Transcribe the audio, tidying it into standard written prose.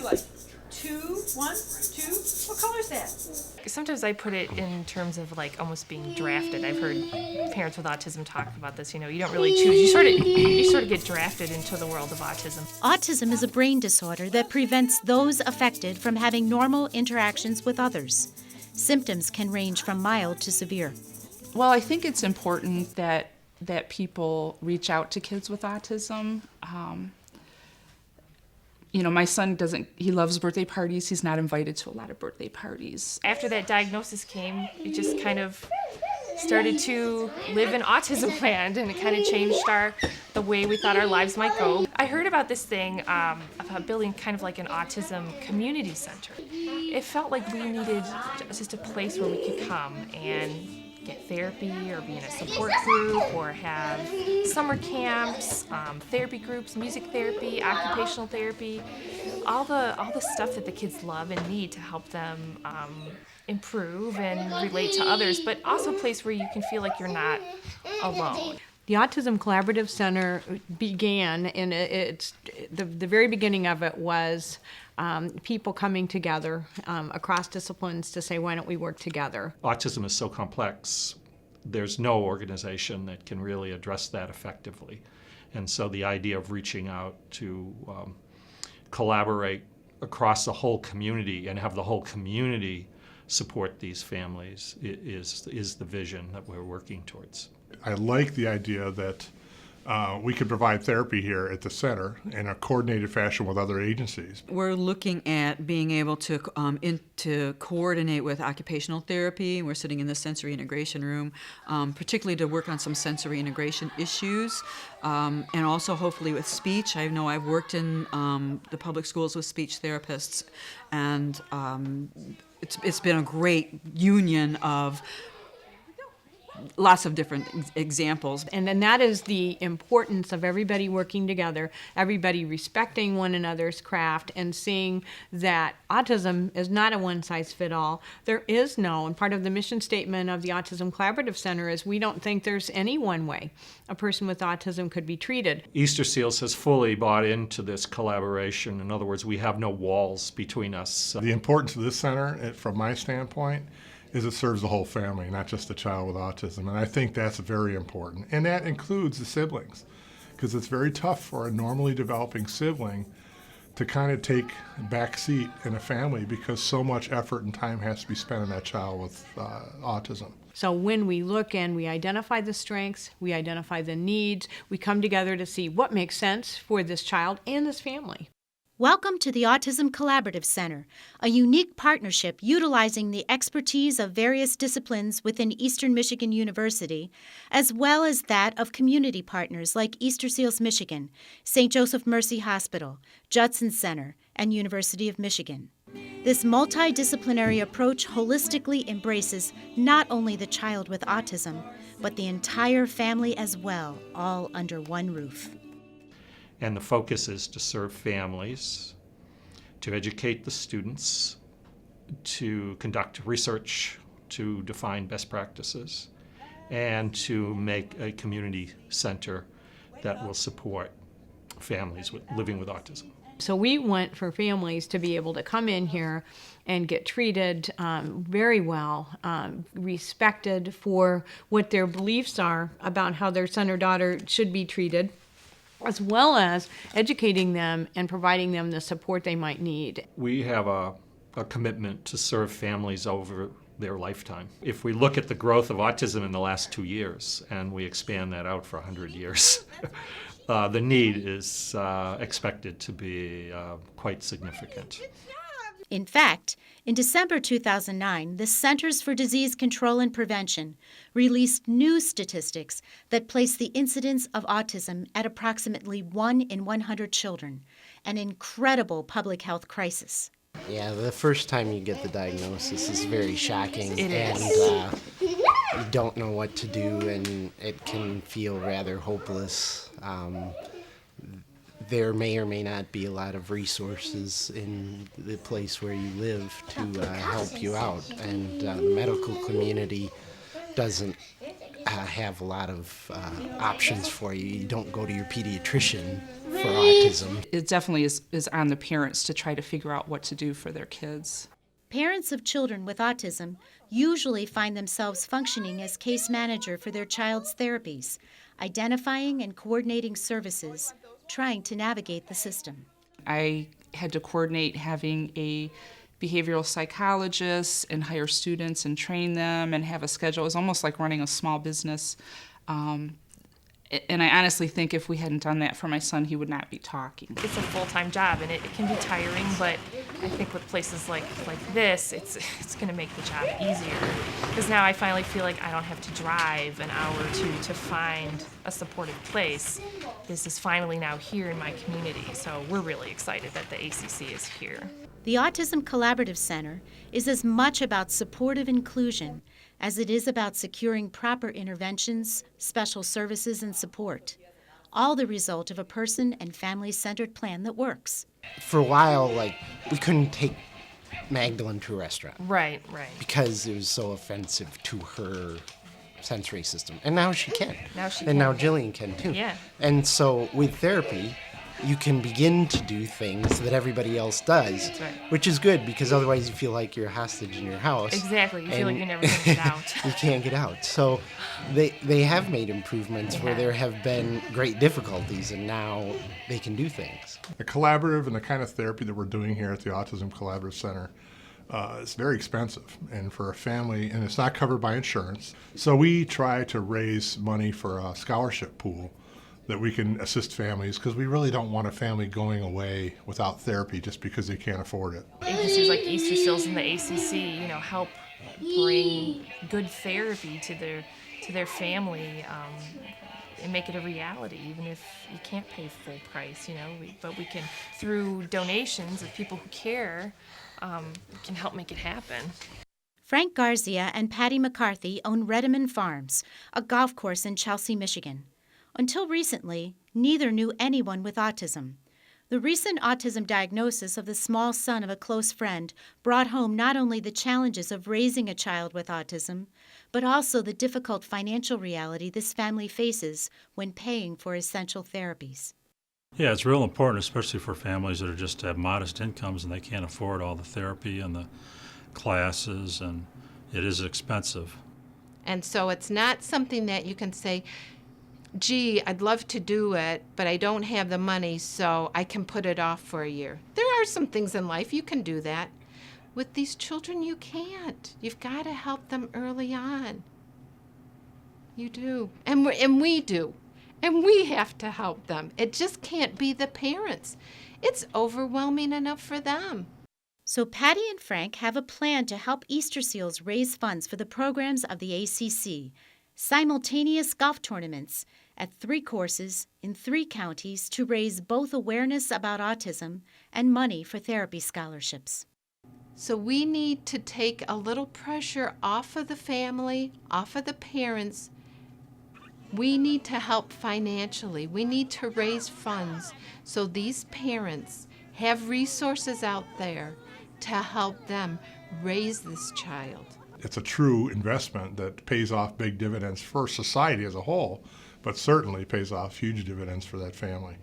like 2, 1, 2. What color is that? Sometimes I put it in terms of like almost being drafted. I've heard parents with autism talk about this. You know, you don't really choose. You sort of get drafted into the world of autism. Autism is a brain disorder that prevents those affected from having normal interactions with others. Symptoms can range from mild to severe. Well, I think it's important that people reach out to kids with autism. My son he loves birthday parties. He's not invited to a lot of birthday parties. After that diagnosis came, it just kind of started to live in autism land, and it kind of changed the way we thought our lives might go. I heard about this thing about building kind of like an autism community center. It felt like we needed just a place where we could come and get therapy or be in a support group or have summer camps, therapy groups, music therapy, occupational therapy, all the stuff that the kids love and need to help them improve and relate to others, but also a place where you can feel like you're not alone. The Autism Collaborative Center began, and the very beginning of it was people coming together across disciplines to say, why don't we work together? Autism is so complex, there's no organization that can really address that effectively. And so the idea of reaching out to collaborate across the whole community and have the whole community support these families is the vision that we're working towards. I like the idea that we could provide therapy here at the center in a coordinated fashion with other agencies. We're looking at being able to coordinate with occupational therapy. We're sitting in the sensory integration room, particularly to work on some sensory integration issues, and also hopefully with speech. I know I've worked in the public schools with speech therapists, and it's been a great union of lots of different examples. And then that is the importance of everybody working together, everybody respecting one another's craft, and seeing that autism is not a one-size-fits-all. There is no, and part of the mission statement of the Autism Collaborative Center is we don't think there's any one way a person with autism could be treated. Easter Seals has fully bought into this collaboration. In other words, we have no walls between us. The importance of this center, from my standpoint, is it serves the whole family, not just the child with autism. And I think that's very important. And that includes the siblings, because it's very tough for a normally developing sibling to kind of take a back seat in a family because so much effort and time has to be spent on that child with autism. So when we look and we identify the strengths, we identify the needs, we come together to see what makes sense for this child and this family. Welcome to the Autism Collaborative Center, a unique partnership utilizing the expertise of various disciplines within Eastern Michigan University, as well as that of community partners like Easter Seals Michigan, St. Joseph Mercy Hospital, Judson Center, and University of Michigan. This multidisciplinary approach holistically embraces not only the child with autism, but the entire family as well, all under one roof. And the focus is to serve families, to educate the students, to conduct research, to define best practices, and to make a community center that will support families living with autism. So we want for families to be able to come in here and get treated very well, respected for what their beliefs are about how their son or daughter should be treated, as well as educating them and providing them the support they might need. We have a commitment to serve families over their lifetime. If we look at the growth of autism in the last 2 years and we expand that out for 100 years, the need is expected to be quite significant. In fact, in December 2009, the Centers for Disease Control and Prevention released new statistics that place the incidence of autism at approximately 1 in 100 children, an incredible public health crisis. Yeah, the first time you get the diagnosis is very shocking. It is. And you don't know what to do, and it can feel rather hopeless. There may or may not be a lot of resources in the place where you live to help you out, and the medical community doesn't have a lot of options for you. You don't go to your pediatrician for autism. It definitely is on the parents to try to figure out what to do for their kids. Parents of children with autism usually find themselves functioning as case manager for their child's therapies, identifying and coordinating services, trying to navigate the system. I had to coordinate having a behavioral psychologist and hire students and train them and have a schedule. It was almost like running a small business. And I honestly think if we hadn't done that for my son, he would not be talking. It's a full-time job, and it can be tiring, but I think with places like this, it's going to make the job easier. Because now I finally feel like I don't have to drive an hour or two to find a supportive place. This is finally now here in my community, so we're really excited that the ACC is here. The Autism Collaborative Center is as much about supportive inclusion as it is about securing proper interventions, special services, and support, all the result of a person and family-centered plan that works. For a while, we couldn't take Magdalene to a restaurant. Right. Because it was so offensive to her sensory system. And now she can. Now she and can. now Jillian can too. Yeah. And so with therapy, you can begin to do things that everybody else does, That's right. which is good because otherwise you feel like you're a hostage in your house. Exactly. You feel like and you're never going to get out. You can't get out. So they have made improvements where there have been great difficulties, and now they can do things. The collaborative and the kind of therapy that we're doing here at the Autism Collaborative Center is very expensive, and for a family, and it's not covered by insurance. So we try to raise money for a scholarship pool that we can assist families, because we really don't want a family going away without therapy just because they can't afford it. Agencies like Easter Seals and the ACC, help bring good therapy to their family and make it a reality, even if you can't pay full price. But we can, through donations of people who care, can help make it happen. Frank Garcia and Patty McCarthy own Redeman Farms, a golf course in Chelsea, Michigan. Until recently, neither knew anyone with autism. The recent autism diagnosis of the small son of a close friend brought home not only the challenges of raising a child with autism, but also the difficult financial reality this family faces when paying for essential therapies. Yeah, it's real important, especially for families that just have modest incomes and they can't afford all the therapy and the classes, and it is expensive. And so it's not something that you can say, gee, I'd love to do it, but I don't have the money, so I can put it off for a year. There are some things in life you can do that. With these children, you can't. You've got to help them early on. You do. And we do. And we have to help them. It just can't be the parents. It's overwhelming enough for them. So Patty and Frank have a plan to help Easter Seals raise funds for the programs of the ACC, simultaneous golf tournaments at 3 courses in 3 counties to raise both awareness about autism and money for therapy scholarships. So we need to take a little pressure off of the family, off of the parents. We need to help financially. We need to raise funds so these parents have resources out there to help them raise this child. It's a true investment that pays off big dividends for society as a whole, but certainly pays off huge dividends for that family.